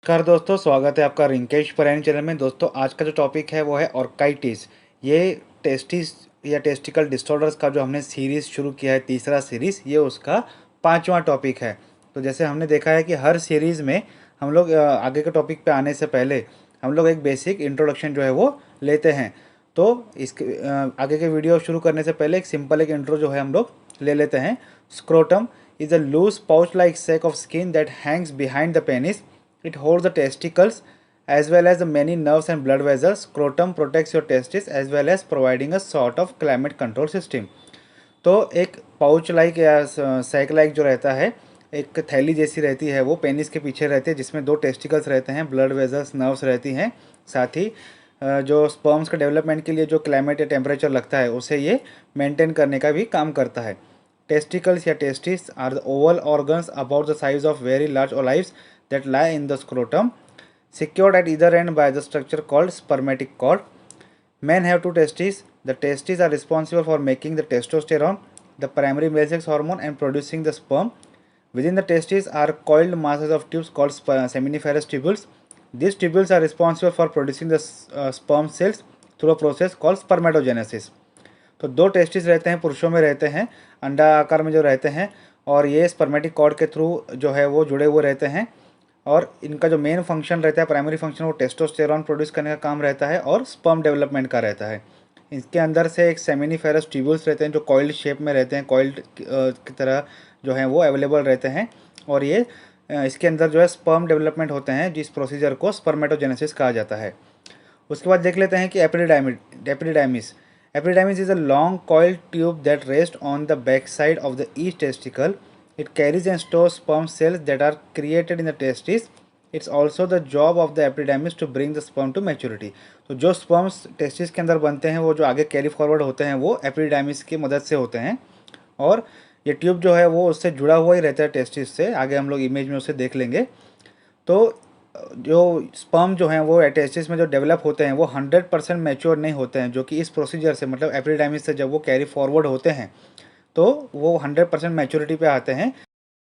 नमस्कार दोस्तों, स्वागत है आपका रिंकेश परायण चैनल में। दोस्तों आज का जो टॉपिक है वो है ऑर्काइटिस। ये टेस्टिस या टेस्टिकल डिसऑर्डर्स का जो हमने सीरीज़ शुरू किया है, तीसरा सीरीज़, ये उसका पांचवा टॉपिक है। तो जैसे हमने देखा है कि हर सीरीज़ में हम लोग आगे के टॉपिक पे आने से पहले हम लोग एक बेसिक इंट्रोडक्शन जो है वो लेते हैं। तो इसके आगे के वीडियो शुरू करने से पहले एक सिंपल एक इंट्रो जो है हम लोग ले लेते हैं। Scrotum is a loose pouch-like sac of skin that hangs behind the penis. It holds the testicles as well as the many nerves and blood vessels. Scrotum protects your testes as well as providing a sort of climate control system. तो एक pouch like या sac like जो रहता है, एक थैली जैसी रहती है, वो पेनिस के पीछे रहती है, जिसमें दो टेस्टिकल्स रहते हैं, ब्लड वेजल्स, नर्व्स रहती हैं। साथ ही जो स्पर्म्स के डेवलपमेंट के लिए जो क्लाइमेट या टेम्परेचर लगता है, उसे ये मेंटेन करने का भी काम करता है। Testicles या testes are the oval organs about the size of very large olives that lie in the scrotum, secured at either end by the structure called spermatic cord. Men have two testes. The testes are responsible for making the testosterone, the primary male sex hormone, and producing the sperm. Within the testes are coiled masses of tubes called seminiferous tubules. These tubules are responsible for producing the sperm cells through a process called spermatogenesis. तो दो testis रहते हैं, पुरुषों में रहते हैं, अंडा आकार में जो रहते हैं, और ये स्पर्मेटिक कॉर्ड के थ्रू जो है वो जुड़े हुए रहते हैं। और इनका जो मेन फंक्शन रहता है, प्राइमरी फंक्शन, वो टेस्टोस्टेरॉन प्रोड्यूस करने का काम रहता है और स्पर्म डेवलपमेंट का रहता है। इसके अंदर से एक सेमिनिफेरस ट्यूब्यूल्स रहते हैं जो कॉइल्ड शेप में रहते हैं, कॉइल्ड की तरह जो है वो अवेलेबल रहते हैं। और ये इसके अंदर जो है स्पर्म डेवलपमेंट होते हैं, जिस प्रोसीजर को स्पर्मेटोजेनेसिस कहा जाता है। उसके बाद देख लेते हैं कि epididymis. Epididymis is a long coiled tube that rests on the backside of the each testicle. It carries and stores sperm cells that are created in the testes. It's also the job of the epididymis to bring the sperm to maturity. तो जो sperms testis के अंदर बनते हैं, वो जो आगे carry forward होते हैं, वो एपिडिडाइमिस की मदद से होते हैं। और ये ट्यूब जो है वो उससे जुड़ा हुआ ही रहता है टेस्टिस से। आगे हम लोग इमेज में उसे देख लेंगे। तो जो स्पर्म जो हैं वो टेस्टिस में जो डेवलप होते हैं, वो 100% मैच्योर नहीं होते हैं, जो कि इस प्रोसीजर से, मतलब एपिडिडाइमिस से जब वो कैरी फॉरवर्ड होते हैं तो वो 100% मैच्योरिटी पे आते हैं।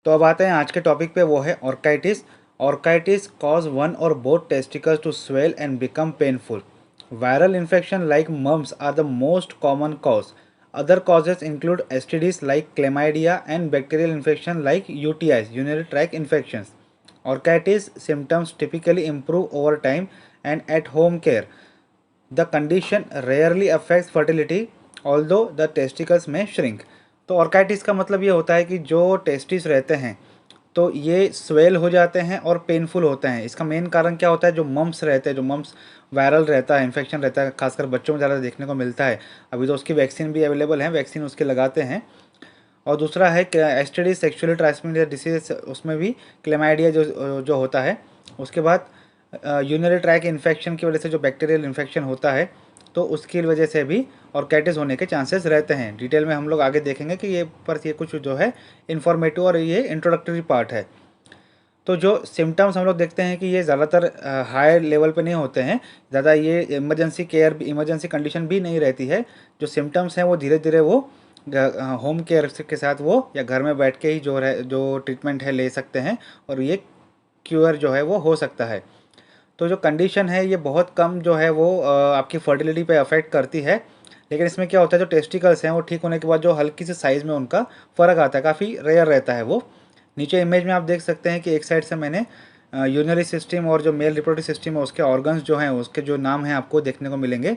तो अब आते हैं आज के टॉपिक पे, वो है ऑर्काइटिस। ऑर्काइटिस कॉज वन और both testicles to swell and become painful. Viral infection like mumps are the most common cause. Other causes include STDs like chlamydia and bacterial infection like UTIs, urinary tract infections. Orchitis symptoms typically improve over time and at home care. The condition rarely affects fertility, although the testicles may shrink. तो orchitis का मतलब ये होता है कि जो testis रहते हैं तो ये स्वेल हो जाते हैं और पेनफुल होते हैं। इसका मेन कारण क्या होता है? जो मम्स रहते हैं, जो मम्स वायरल रहता है, इन्फेक्शन रहता है, खासकर बच्चों में ज़्यादा देखने को मिलता है। अभी तो उसकी वैक्सीन भी अवेलेबल है, वैक्सीन उसके लगाते हैं। और दूसरा है कि एसटीडी, सेक्सुअली ट्रांसमिटेड डिसीज, उसमें भी क्लेमाइडिया जो जो होता है। उसके बाद यूरिनरी ट्रैक इन्फेक्शन की वजह से जो बैक्टीरियल इन्फेक्शन होता है, तो उसकी वजह से भी ऑर्काइटिस होने के चांसेस रहते हैं। डिटेल में हम लोग आगे देखेंगे कि ये कुछ जो है इन्फॉर्मेटिव और ये इंट्रोडक्टरी पार्ट है। तो जो सिम्टम्स हम लोग देखते हैं कि ये ज़्यादातर हाई लेवल पे नहीं होते हैं, ज़्यादा ये इमरजेंसी कंडीशन भी नहीं रहती है। जो सिम्टम्स हैं वो धीरे धीरे वो होम केयर के साथ वो या घर में बैठ के ही जो ट्रीटमेंट है ले सकते हैं, और ये क्यूअर जो है वो हो सकता है। तो जो कंडीशन है ये बहुत कम जो है वो आपकी फर्टिलिटी पे अफेक्ट करती है। लेकिन इसमें क्या होता है, जो टेस्टिकल्स हैं वो ठीक होने के बाद जो हल्की सी साइज़ में उनका फ़र्क आता है, काफ़ी रेयर रहता है वो। नीचे इमेज में आप देख सकते हैं कि एक साइड से मैंने यूरिनरी सिस्टम और जो मेल रिप्रोडक्टिव सिस्टम है उसके ऑर्गन्स जो हैं उसके जो नाम हैं आपको देखने को मिलेंगे।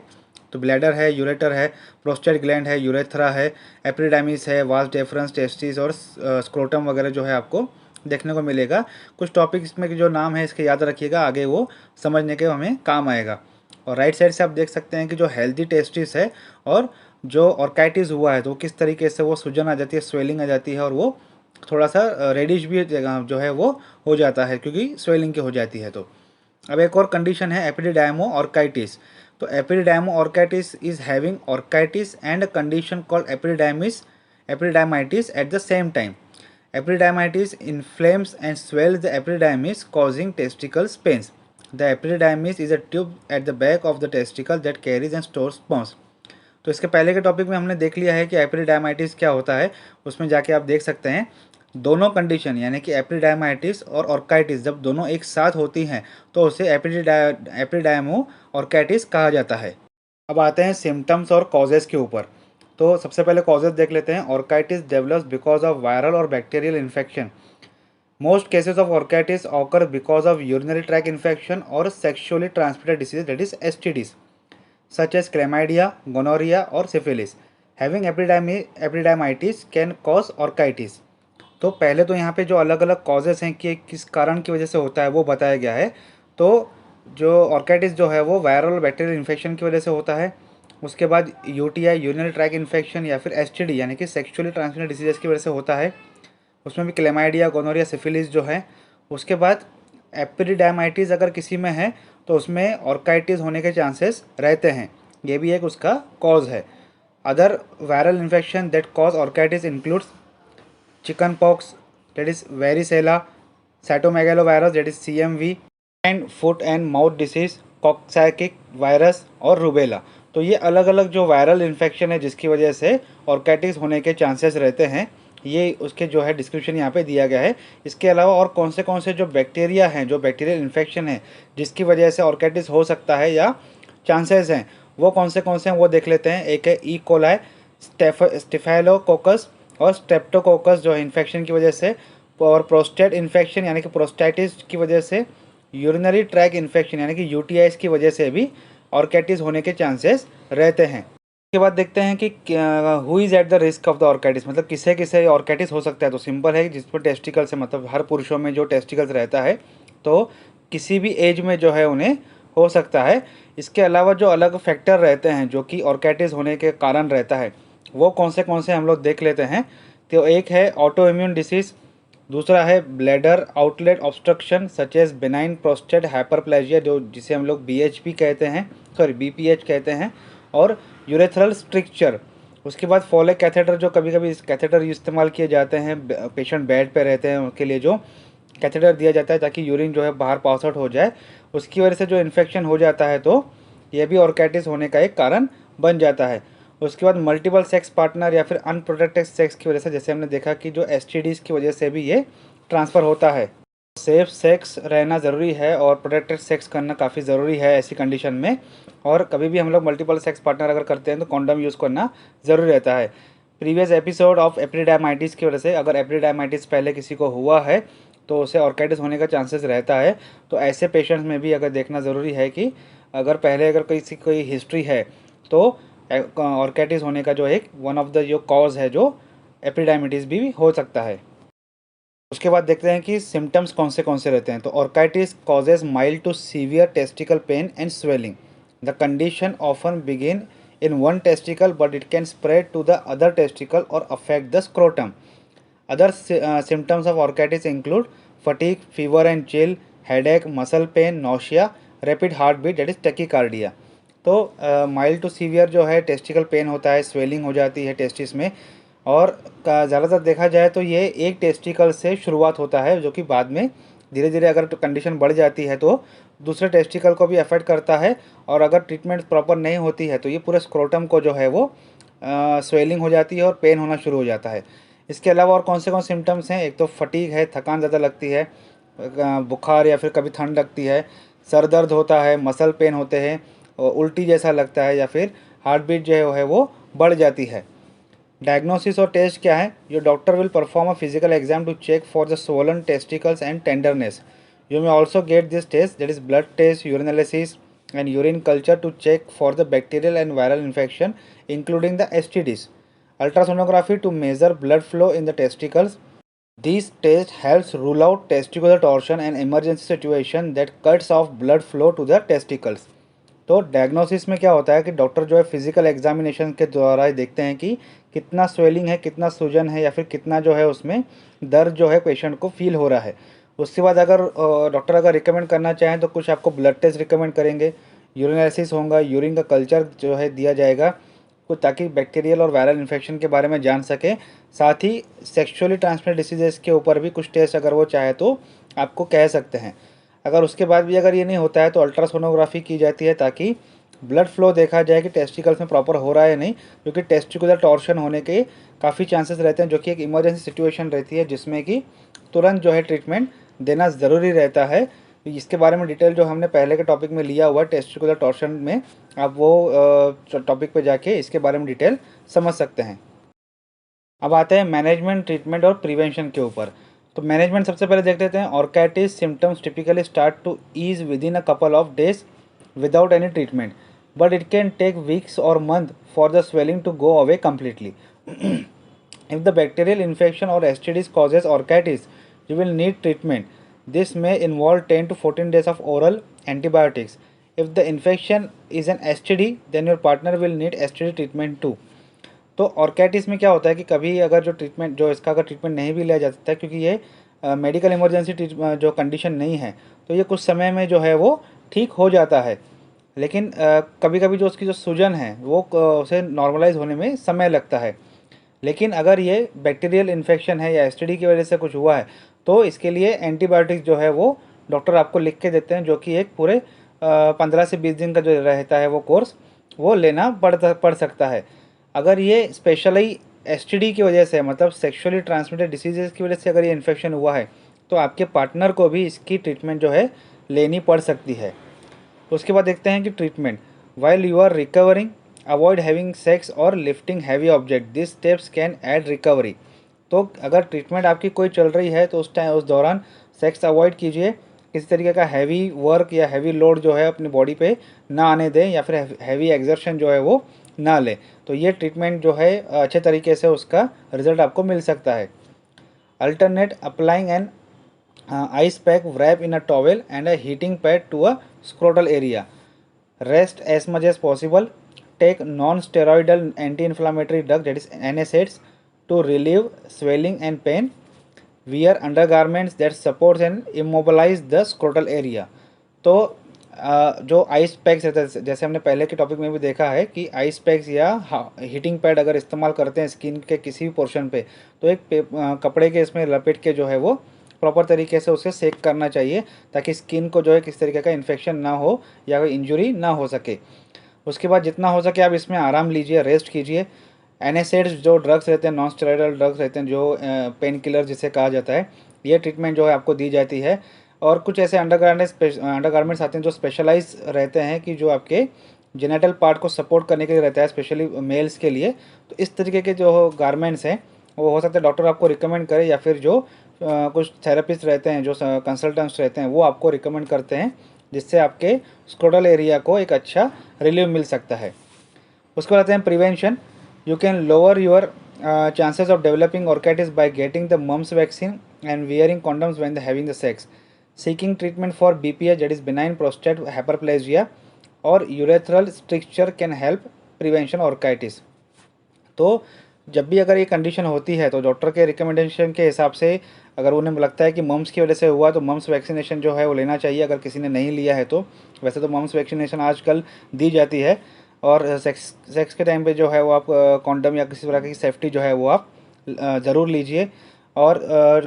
तो ब्लैडर है, यूरेटर है, प्रोस्टेट ग्लैंड है, यूरेथ्रा है, एपिडिडाइमिस है, वास डेफरेंस, टेस्टिस और स्क्रोटम वगैरह जो है आपको देखने को मिलेगा। कुछ टॉपिक्स में जो नाम है इसके याद रखिएगा, आगे वो समझने के हमें काम आएगा। और राइट साइड से आप देख सकते हैं कि जो हेल्दी टेस्टिस है और जो ऑर्काइटिस हुआ है तो किस तरीके से वो सूजन आ जाती है, स्वेलिंग आ जाती है, और वो थोड़ा सा रेडिश भी जो है वो हो जाता है क्योंकि स्वेलिंग की हो जाती है। तो अब एक और कंडीशन है एपिडिडाइमो ऑर्काइटिस। तो epididymo orchitis is having orchitis and a condition called epididymitis at the same time. Epididymitis inflames and swells the epididymis, causing testicle pains. The epididymis is a tube at the back of the testicle that carries and stores sperms. तो इसके पहले के topic में हमने देख लिया है कि एपिडिडाइमाइटिस क्या होता है, उसमें जाके आप देख सकते हैं। दोनों कंडीशन यानी कि एपिडायमाइटिस और ऑर्काइटिस जब दोनों एक साथ होती हैं तो उसे एपिडायमो ऑर्काइटिस कहा जाता है। अब आते हैं सिम्टम्स और कॉजेज़ के ऊपर। तो सबसे पहले कॉजेज़ देख लेते हैं। Orchitis develops because of viral और bacterial infection. Most cases of orchitis occur because of urinary tract infection और sexually transmitted disease that is STDs such as chlamydia, gonorrhea और syphilis. Having epididymitis can cause orchitis. तो पहले तो यहाँ पे जो अलग अलग कॉजेज़ हैं कि किस कारण की वजह से होता है वो बताया गया है। तो जो ऑर्काइटिस जो है वो वायरल और बैक्टीरियल इन्फेक्शन की वजह से होता है। उसके बाद यूटीआई, यूरिनरी ट्रैक इन्फेक्शन या फिर एसटीडी यानी कि सेक्सुअली ट्रांसमिटेड डिसीजेस की वजह से होता है। उसमें भी क्लेमाइडिया, गोनोरिया, सिफिलिस जो है। उसके बाद एपिडायमाइटिस अगर किसी में है तो उसमें ऑर्काइटिस होने के चांसेस रहते हैं, ये भी एक उसका कॉज है। Other viral infection that cause orchitis includes chicken pox that is varicella, cytomegalovirus that is CMV and foot and mouth disease, coxsackie virus और रूबेला। तो ये अलग अलग जो वायरल इन्फेक्शन है जिसकी वजह से ऑर्काइटिस होने के चांसेस रहते हैं, ये उसके जो है डिस्क्रिप्शन यहाँ पे दिया गया है। इसके अलावा और कौन से जो बैक्टीरिया हैं, जो बैक्टीरियल इन्फेक्शन है जिसकी वजह से ऑर्काइटिस हो सकता है या चांसेस हैं, वो कौन से हैं वो देख लेते हैं। एक है ई कोलाई, स्टेफाइलोकोकस और स्ट्रेप्टोकोकस जो है इन्फेक्शन की वजह से, और प्रोस्टेट इन्फेक्शन यानी कि प्रोस्टाइटिस की वजह से, यूरिनरी ट्रैक इन्फेक्शन यानी कि यूटीआईस की वजह से भी ऑर्काइटिस होने के चांसेस रहते हैं। उसके बाद देखते हैं कि who is at the risk of the orchitis, मतलब किसे किसे ऑर्काइटिस हो सकता है। तो सिंपल है, जिस पर टेस्टिकल्स है, मतलब हर पुरुषों में जो टेस्टिकल्स रहता है तो किसी भी एज में जो है उन्हें हो सकता है। इसके अलावा जो अलग फैक्टर रहते हैं जो कि ऑर्काइटिस होने के कारण रहता है, वो कौन से हम लोग देख लेते हैं। तो एक है ऑटो इम्यून डिसीज़, दूसरा है bladder outlet obstruction such as benign prostate hyperplasia जो जिसे हम लोग बीएचपी कहते हैं, सॉरी बीपीएच कहते हैं, और यूरेथ्रल स्ट्रिक्चर। उसके बाद फॉलिक कैथेटर, जो कभी कभी इस कैथेटर इस्तेमाल किए जाते हैं, पेशेंट बेड पे रहते हैं उनके लिए जो कैथेटर दिया जाता है ताकि यूरिन जो है बाहर पास आउट हो जाए, उसकी वजह से जो इन्फेक्शन हो जाता है तो यह भी ऑर्काइटिस होने का एक कारण बन जाता है। उसके बाद मल्टीपल सेक्स पार्टनर या फिर अनप्रोटेक्टेड सेक्स की वजह से, जैसे हमने देखा कि जो एसटीडीज़ की वजह से भी ये ट्रांसफ़र होता है। सेफ सेक्स रहना ज़रूरी है और प्रोटेक्टेड सेक्स करना काफ़ी ज़रूरी है ऐसी कंडीशन में। और कभी भी हम लोग मल्टीपल सेक्स पार्टनर अगर करते हैं तो कॉन्डम यूज़ करना ज़रूरी रहता है। प्रीवियस एपिसोड ऑफ एपिडायमाइटिस की वजह से अगर एपिडायमाइटिस पहले किसी को हुआ है तो उसे ऑर्काइटिस होने का चांसेस रहता है। तो ऐसे पेशेंट्स में भी अगर देखना ज़रूरी है कि अगर किसी कोई हिस्ट्री है तो ऑर्काइटिस होने का जो एक वन ऑफ द जो कॉज है जो एपिडायमिटिस भी हो सकता है। उसके बाद देखते हैं कि सिम्टम्स कौन से रहते हैं। तो orchitis causes mild to severe testicle pain and swelling. The condition often begin in one testicle but it can spread to the other testicle or affect the scrotum. Other symptoms of orchitis include fatigue, fever and chill, headache, muscle pain, nausea, rapid heartbeat that is tachycardia. तो mild to severe जो है testicle pen होता है, swelling हो जाती है testis में, और ज़्यादातर देखा जाए तो ये एक टेस्टिकल से शुरुआत होता है जो कि बाद में धीरे धीरे अगर कंडीशन बढ़ जाती है तो दूसरे टेस्टिकल को भी अफेक्ट करता है, और अगर ट्रीटमेंट प्रॉपर नहीं होती है तो ये पूरे स्क्रोटम को जो है वो स्वेलिंग हो जाती है और पेन होना शुरू हो जाता है। इसके अलावा और कौन से सिम्टम्स हैं। एक तो फटीग है, थकान ज़्यादा लगती है, बुखार या फिर कभी ठंड लगती है, सर दर्द होता है, मसल पेन होते हैं, और उल्टी जैसा लगता है, या फिर हार्ट बीट जो है वो बढ़ जाती है। डायग्नोसिस और टेस्ट क्या है। Your doctor will perform a physical exam to check for the swollen testicles and tenderness. You may also get this test, that is blood test, urinalysis and urine culture to check for the bacterial and viral infection including the STDs. Ultrasonography to measure blood flow in the testicles. These tests helps rule out testicular torsion and emergency situation that cuts off blood flow to the testicles. तो diagnosis में क्या होता है कि doctor जो है physical examination के द्वारा ही देखते हैं कि कितना स्वेलिंग है, कितना सूजन है, या फिर कितना जो है उसमें दर्द जो है पेशेंट को फील हो रहा है। उसके बाद अगर डॉक्टर अगर रिकमेंड करना चाहें तो कुछ आपको ब्लड टेस्ट रिकमेंड करेंगे, यूरिनालिसिस होगा, यूरिन का कल्चर जो है दिया जाएगा कुछ, ताकि बैक्टीरियल और वायरल इन्फेक्शन के बारे में जान सकें। साथ ही सेक्सुअली ट्रांसमिटेड डिसीजेस के ऊपर भी कुछ टेस्ट अगर वो चाहे तो आपको कह सकते हैं। अगर उसके बाद भी अगर ये नहीं होता है तो अल्ट्रासोनोग्राफी की जाती है ताकि ब्लड फ्लो देखा जाए कि टेस्टिकल्स में प्रॉपर हो रहा है या नहीं, क्योंकि टेस्टिकुलर टॉर्शन होने के काफ़ी चांसेस रहते हैं, जो कि एक इमरजेंसी सिचुएशन रहती है जिसमें कि तुरंत जो है ट्रीटमेंट देना ज़रूरी रहता है। इसके बारे में डिटेल जो हमने पहले के टॉपिक में लिया हुआ है टेस्टिकुलर टॉर्शन में, आप वो टॉपिक पे जाके इसके बारे में डिटेल समझ सकते हैं। अब आते हैं मैनेजमेंट, ट्रीटमेंट और प्रिवेंशन के ऊपर। तो मैनेजमेंट सबसे पहले देख लेते हैं। Orchitis symptoms typically start to ease within a couple of days without any treatment, but it can take weeks और month for the swelling to go away completely. If the bacterial infection or STDs causes orchitis, you will need treatment. This may involve 10 to 14 days of oral antibiotics. If the infection is an STD, then your partner will need STD treatment too. तो ऑर्केटिस में क्या होता है कि कभी अगर जो treatment जो इसका अगर ट्रीटमेंट नहीं भी लिया जाता है, क्योंकि ये मेडिकल इमरजेंसी जो कंडीशन नहीं है, तो ये कुछ समय में जो है वो ठीक हो जाता है। लेकिन कभी कभी जो उसकी जो सूजन है वो उसे नॉर्मलाइज होने में समय लगता है। लेकिन अगर ये बैक्टीरियल इन्फेक्शन है या एसटीडी की वजह से कुछ हुआ है, तो इसके लिए एंटीबायोटिक्स जो है वो डॉक्टर आपको लिख के देते हैं, जो कि एक पूरे 15 से 20 दिन का जो रहता है वो कोर्स वो लेना पड़ सकता है। अगर ये स्पेशली एसटीडी की वजह से, मतलब सेक्सुअली ट्रांसमिटेड डिसीजेज़ की वजह से अगर ये इन्फेक्शन हुआ है, तो आपके पार्टनर को भी इसकी ट्रीटमेंट जो है लेनी पड़ सकती है। उसके बाद देखते हैं कि treatment. While you are recovering, avoid having sex और lifting heavy object, this steps can aid recovery. तो अगर ट्रीटमेंट आपकी कोई चल रही है तो उस दौरान सेक्स अवॉइड कीजिए, किसी तरीके का हैवी वर्क या हैवी लोड जो है अपनी बॉडी पे ना आने दें, या फिर हैवी एक्सर्शन जो है वो ना लें। तो ये ट्रीटमेंट जो है अच्छे तरीके से उसका रिजल्ट आपको मिल सकता है। Alternate applying an ice pack wrap in a towel and a heating pad to a scrotal area. Rest as much as possible. Take non-steroidal anti-inflammatory drug, that is NSAIDs, to relieve swelling and pain. Wear undergarments that supports and immobilize the scrotal area. तो जो ice packs रहता है, जैसे हमने पहले के topic में भी देखा है कि आइस पैक्स या हीटिंग पैड अगर इस्तेमाल करते हैं स्किन के किसी भी पोर्शन पे, तो एक कपड़े के इसमें लपेट के जो है वो प्रॉपर तरीके से उसे सेक करना चाहिए, ताकि स्किन को जो है किसी तरीके का इन्फेक्शन ना हो या कोई इंजरी ना हो सके। उसके बाद जितना हो सके आप इसमें आराम लीजिए, रेस्ट कीजिए। एनएसएड्स जो ड्रग्स रहते हैं, नॉन स्टेरॉइडल ड्रग्स रहते हैं, जो पेन किलर जिसे कहा जाता है, ये ट्रीटमेंट जो है आपको दी जाती है। और कुछ ऐसे अंडरगारमेंट्स आते हैं जो स्पेशलाइज रहते हैं कि जो आपके जेनेटल पार्ट को सपोर्ट करने के लिए रहता है, स्पेशली मेल्स के लिए। तो इस तरीके के जो गारमेंट्स हैं वो हो सकता है डॉक्टर आपको रिकमेंड करे, या फिर जो कुछ थेरेपिस्ट रहते हैं, जो कंसल्टेंट्स रहते हैं, वो आपको रिकमेंड करते हैं, जिससे आपके स्क्रोटल एरिया को एक अच्छा रिलीव मिल सकता है। उसके बाद आते हैं prevention. You can lower your chances of developing orchitis by getting the mumps vaccine and wearing condoms when having the sex, seeking treatment for BPH, that is benign prostate hyperplasia, और urethral stricture can help prevention orchitis. तो जब भी अगर ये condition होती है तो doctor के रिकमेंडेशन के हिसाब से, अगर उन्हें लगता है कि मम्स की वजह से हुआ, तो मम्स वैक्सीनेशन जो है वो लेना चाहिए, अगर किसी ने नहीं लिया है तो। वैसे तो मम्स वैक्सीनेशन आजकल दी जाती है, और सेक्स के टाइम पे जो है वो आप कॉन्डम या किसी तरह की सेफ्टी जो है वो आप ज़रूर लीजिए। और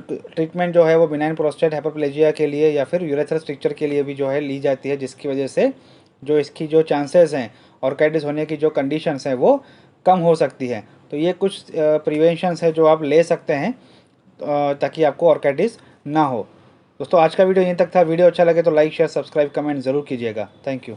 ट्रीटमेंट जो है वो बिनाइन प्रोस्टेट हाइपरप्लेजिया के लिए या फिर यूरेथ्रल स्ट्रिक्चर के लिए भी जो है ली जाती है, जिसकी वजह से जो इसकी जो चांसेस हैं ऑर्काइटिस होने की जो कंडीशंस हैं वो कम हो सकती है। तो ये कुछ प्रिवेंशंस है जो आप ले सकते हैं ताकि आपको ऑर्काइटिस ना हो। दोस्तों आज का वीडियो यहीं तक था। वीडियो अच्छा लगे तो लाइक शेयर सब्सक्राइब कमेंट ज़रूर कीजिएगा। Thank you.